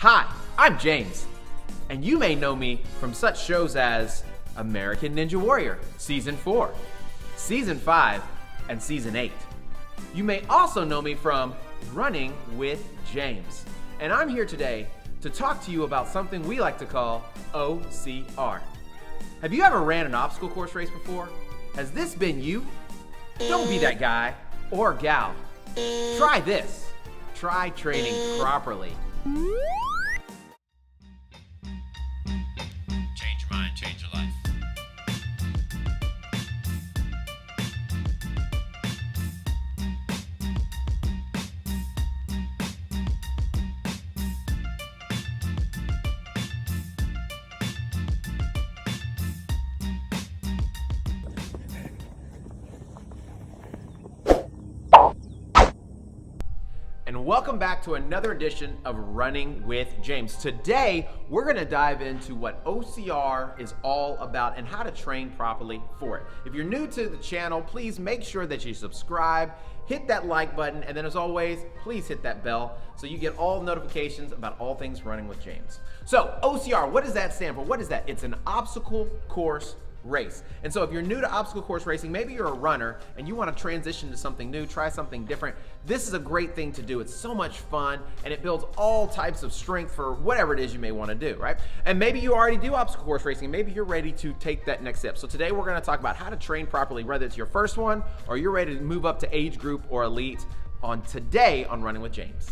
Hi, I'm James, and you may know me from such shows as American Ninja Warrior Season 4, Season 5, and Season 8. You may also know me from Running with James, and I'm here today to talk to you about something we like to call OCR. Have you ever ran an obstacle course race before? Has this been you? Don't be that guy or gal. Try this. Try training properly. Change your mind, change your life. And welcome back to another edition of Running with James. Today, we're gonna dive into what OCR is all about and how to train properly for it. If you're new to the channel, please make sure that you subscribe, hit that like button, and then as always, please hit that bell so you get all notifications about all things Running with James. So OCR, what does that stand for? What is that? It's an obstacle course race. And so if you're new to obstacle course racing, maybe you're a runner and you want to transition to something new, try something different, this is a great thing to do. It's so much fun and it builds all types of strength for whatever it is you may want to do, right? And maybe you already do obstacle course racing, maybe you're ready to take that next step. So today we're going to talk about how to train properly, whether it's your first one or you're ready to move up to age group or elite on Running with James.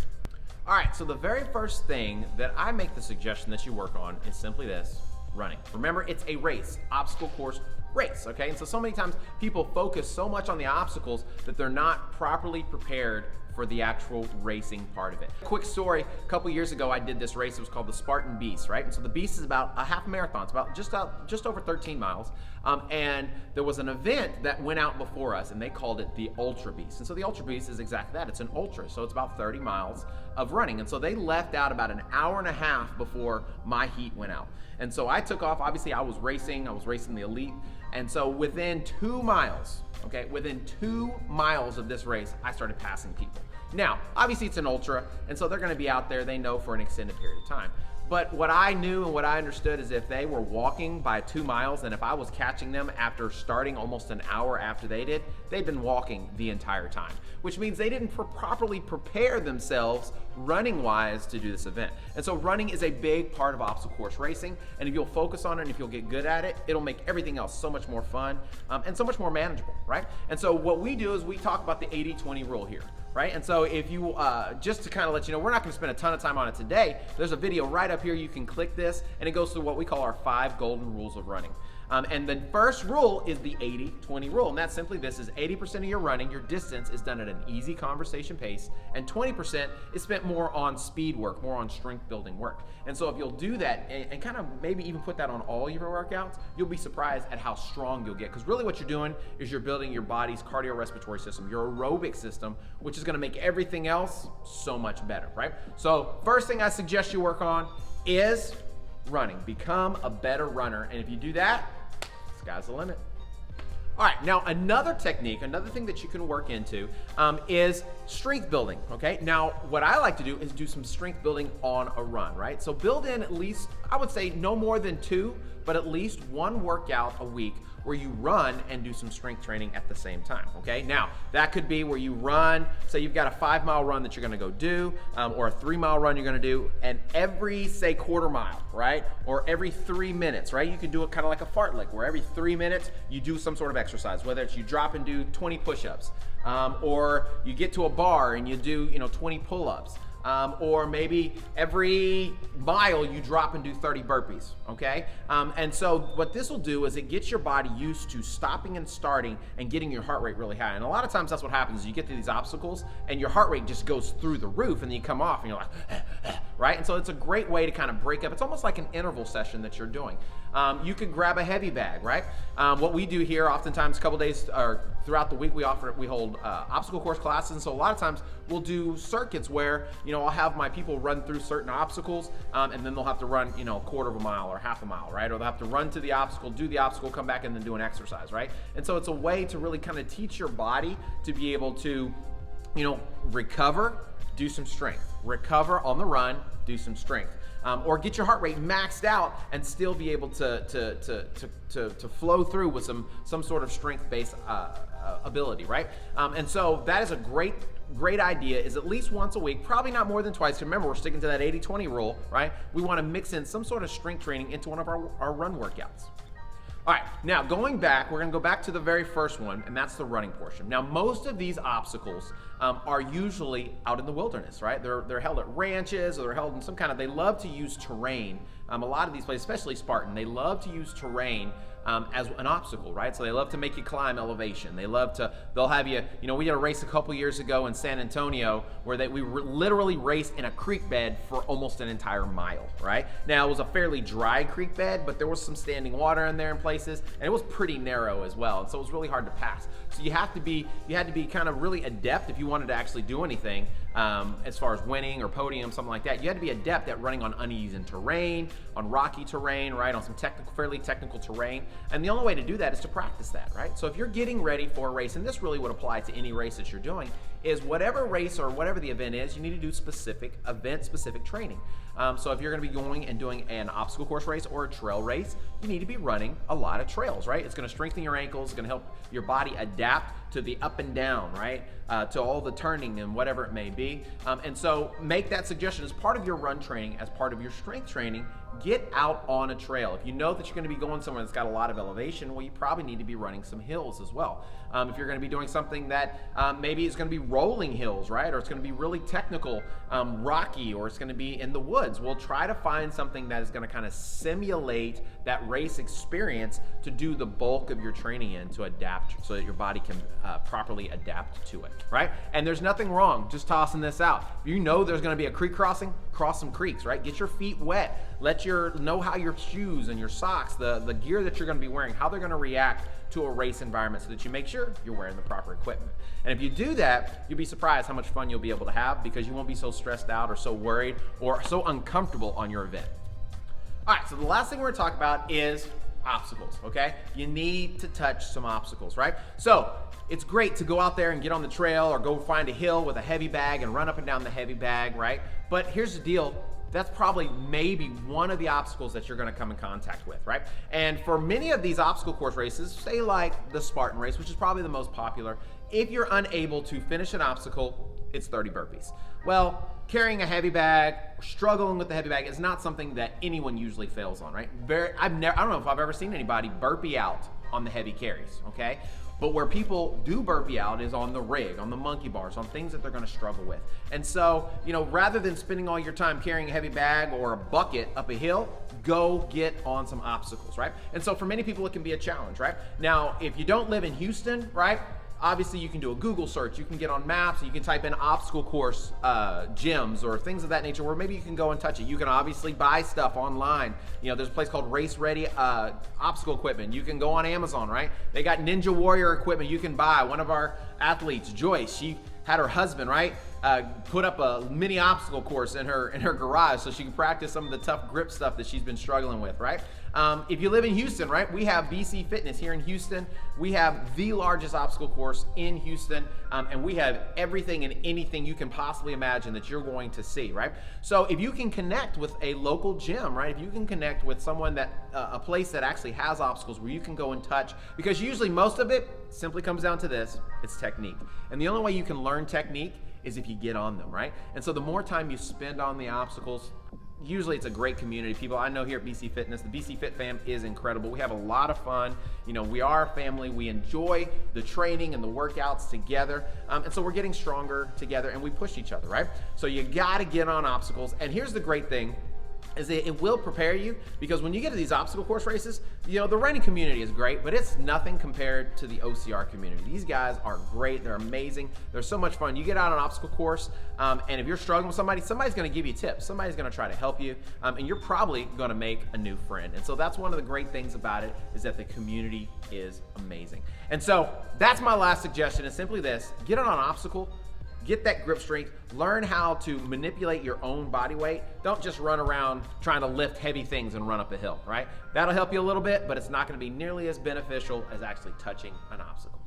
All right, so the very first thing that I make the suggestion that you work on is simply this: running. Remember, it's a race, obstacle course race, okay? And so many times people focus so much on the obstacles that they're not properly prepared for the actual racing part of it. Quick story, a couple years ago I did this race. It was called the Spartan Beast, right? And so the Beast is about a half marathon. It's about just over 13 miles. And there was an event that went out before us and they called it the Ultra Beast. And so the Ultra Beast is exactly that. It's an ultra, so it's about 30 miles of running. And so they left out about an hour and a half before my heat went out. And so I took off. Obviously I was racing the elite. And so within 2 miles, okay, within 2 miles of this race, I started passing people. Now, obviously it's an ultra, and so they're gonna be out there, they know, for an extended period of time. But what I knew and what I understood is if they were walking by 2 miles, and if I was catching them after starting almost an hour after they did, they'd been walking the entire time, which means they didn't properly prepare themselves running-wise to do this event. And so running is a big part of obstacle course racing, and if you'll focus on it and if you'll get good at it, it'll make everything else so much more fun and so much more manageable, right? And so what we do is we talk about the 80-20 rule here. Right? And so if you, just to kind of let you know, we're not gonna spend a ton of time on it today. There's a video right up here, you can click this, and it goes through what we call our 5 golden rules of running. And the first rule is the 80-20 rule, and that's simply this: is 80% of your running, your distance, is done at an easy conversation pace, and 20% is spent more on speed work, more on strength building work. And so if you'll do that and kind of maybe even put that on all your workouts, you'll be surprised at how strong you'll get, because really what you're doing is you're building your body's cardiorespiratory system, your aerobic system, which is gonna make everything else so much better, right? So first thing I suggest you work on is running. Become a better runner, and if you do that, sky's the limit. All right, now another technique, another thing that you can work into is strength building, okay? Now, what I like to do is do some strength building on a run, right? So build in at least, I would say no more than 2, but at least 1 workout a week where you run and do some strength training at the same time, okay? Now, that could be where you run, say you've got a 5-mile run that you're gonna go do, or a 3-mile run you're gonna do, and every, say, quarter mile, right? Or every 3 minutes, right? You can do it kind of like a fartlek, where every 3 minutes you do some sort of exercise, whether it's you drop and do 20 push-ups, or you get to a bar and you do, 20 pull-ups. Or maybe every mile you drop and do 30 burpees, okay? And so what this will do is it gets your body used to stopping and starting and getting your heart rate really high. And a lot of times that's what happens is you get to these obstacles and your heart rate just goes through the roof, and then you come off and you're like, right? And so it's a great way to kind of break up. It's almost like an interval session that you're doing. You could grab a heavy bag, right? What we do here oftentimes, a couple days or throughout the week, we hold obstacle course classes. And so a lot of times we'll do circuits where, I'll have my people run through certain obstacles, and then they'll have to run, a quarter of a mile or half a mile, right? Or they'll have to run to the obstacle, do the obstacle, come back, and then do an exercise, right? And so it's a way to really kind of teach your body to be able to, recover, do some strength, recover on the run, do some strength. Or get your heart rate maxed out and still be able to flow through with some sort of strength-based ability, right? And so that is a great idea, is at least once a week, probably not more than twice. Remember, we're sticking to that 80-20 rule, right? We want to mix in some sort of strength training into one of our run workouts. All right, now going back, we're gonna go back to the very first one, and that's the running portion. Now, most of these obstacles are usually out in the wilderness, right? They're held at ranches, or they're held in some kind of, they love to use terrain. A lot of these places, especially Spartan, they love to use terrain as an obstacle, right? So they love to make you climb elevation. They'll have you, we did a race a couple years ago in San Antonio where we literally raced in a creek bed for almost an entire mile, right? Now, it was a fairly dry creek bed, but there was some standing water in there in places, and it was pretty narrow as well, and so it was really hard to pass. So you had to be kind of really adept if you wanted to actually do anything as far as winning or podium, something like that. You had to be adept at running on uneven terrain, on rocky terrain, right? On some fairly technical terrain. And the only way to do that is to practice that, right? So if you're getting ready for a race, and this really would apply to any race that you're doing, is whatever race or whatever the event is, you need to do event-specific training. So if you're gonna be going and doing an obstacle course race or a trail race, you need to be running a lot of trails, right? It's gonna strengthen your ankles, it's gonna help your body adapt to the up and down, right? To all the turning and whatever it may be. And so make that suggestion as part of your run training, as part of your strength training. Get out on a trail. If you know that you're gonna be going somewhere that's got a lot of elevation, well, you probably need to be running some hills as well. If you're gonna be doing something that maybe it's gonna be rolling hills, right? Or it's gonna be really technical, rocky, or it's gonna be in the woods. Well, try to find something that is gonna kind of simulate that race experience to do the bulk of your training in, to adapt so that your body can properly adapt to it, right? And there's nothing wrong just tossing this out. You know there's gonna be a creek crossing, cross some creeks, right? Get your feet wet. Know how your shoes and your socks, the gear that you're gonna be wearing, how they're gonna react to a race environment, so that you make sure you're wearing the proper equipment. And if you do that, you'll be surprised how much fun you'll be able to have, because you won't be so stressed out or so worried or so uncomfortable on your event. All right, so the last thing we're gonna talk about is obstacles, okay? You need to touch some obstacles, right? So it's great to go out there and get on the trail or go find a hill with a heavy bag and run up and down the heavy bag, right? But here's the deal. That's probably maybe one of the obstacles that you're gonna come in contact with, right? And for many of these obstacle course races, say like the Spartan race, which is probably the most popular, if you're unable to finish an obstacle, it's 30 burpees. Well, carrying a heavy bag, struggling with the heavy bag is not something that anyone usually fails on, right? I don't know if I've ever seen anybody burpee out on the heavy carries, okay? But where people do burpee out is on the rig, on the monkey bars, on things that they're gonna struggle with. And so, rather than spending all your time carrying a heavy bag or a bucket up a hill, go get on some obstacles, right? And so for many people, it can be a challenge, right? Now, if you don't live in Houston, right? Obviously, you can do a Google search, you can get on maps, you can type in obstacle course gyms or things of that nature, where maybe you can go and touch it. You can obviously buy stuff online. There's a place called Race Ready Obstacle Equipment. You can go on Amazon, right? They got Ninja Warrior equipment you can buy. One of our athletes, Joyce, she had her husband, right, put up a mini obstacle course in her garage so she can practice some of the tough grip stuff that she's been struggling with, right? If you live in Houston, right, we have BC Fitness here in Houston. We have the largest obstacle course in Houston, and we have everything and anything you can possibly imagine that you're going to see, right? So if you can connect with a local gym, right, if you can connect with someone a place that actually has obstacles where you can go and touch, because usually most of it simply comes down to this: it's technique. And the only way you can learn technique is if you get on them, right? And so the more time you spend on the obstacles, usually it's a great community. People I know here at BC Fitness, the BC Fit fam is incredible. We have a lot of fun. We are a family. We enjoy the training and the workouts together. And so we're getting stronger together, and we push each other, right? So you gotta get on obstacles. And here's the great thing, is that it will prepare you, because when you get to these obstacle course races, the running community is great, but it's nothing compared to the OCR community. These guys are great. They're amazing. They're so much fun. You get out on an obstacle course, and if you're struggling with somebody's going to give you tips. Somebody's going to try to help you, and you're probably going to make a new friend. And so that's one of the great things about it, is that the community is amazing. And so that's my last suggestion, is simply this: get on an obstacle. Get that grip strength, learn how to manipulate your own body weight. Don't just run around trying to lift heavy things and run up a hill, right? That'll help you a little bit, but it's not gonna be nearly as beneficial as actually touching an obstacle.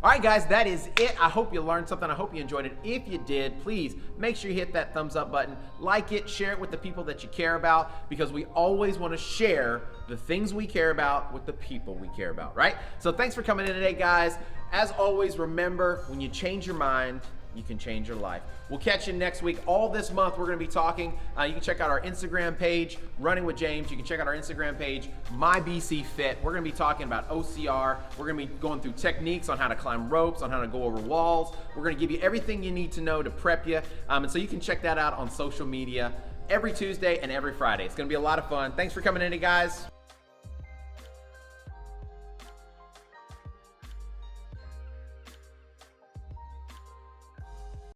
All right, guys, that is it. I hope you learned something. I hope you enjoyed it. If you did, please make sure you hit that thumbs up button, like it, share it with the people that you care about, because we always want to share the things we care about with the people we care about, right? So thanks for coming in today, guys. As always, remember, when you change your mind, you can change your life. We'll catch you next week. All this month, we're going to be talking. You can check out our Instagram page, Running with James. You can check out our Instagram page, MyBCFit. We're going to be talking about OCR. We're going to be going through techniques on how to climb ropes, on how to go over walls. We're going to give you everything you need to know to prep you. And so you can check that out on social media every Tuesday and every Friday. It's going to be a lot of fun. Thanks for coming in, guys.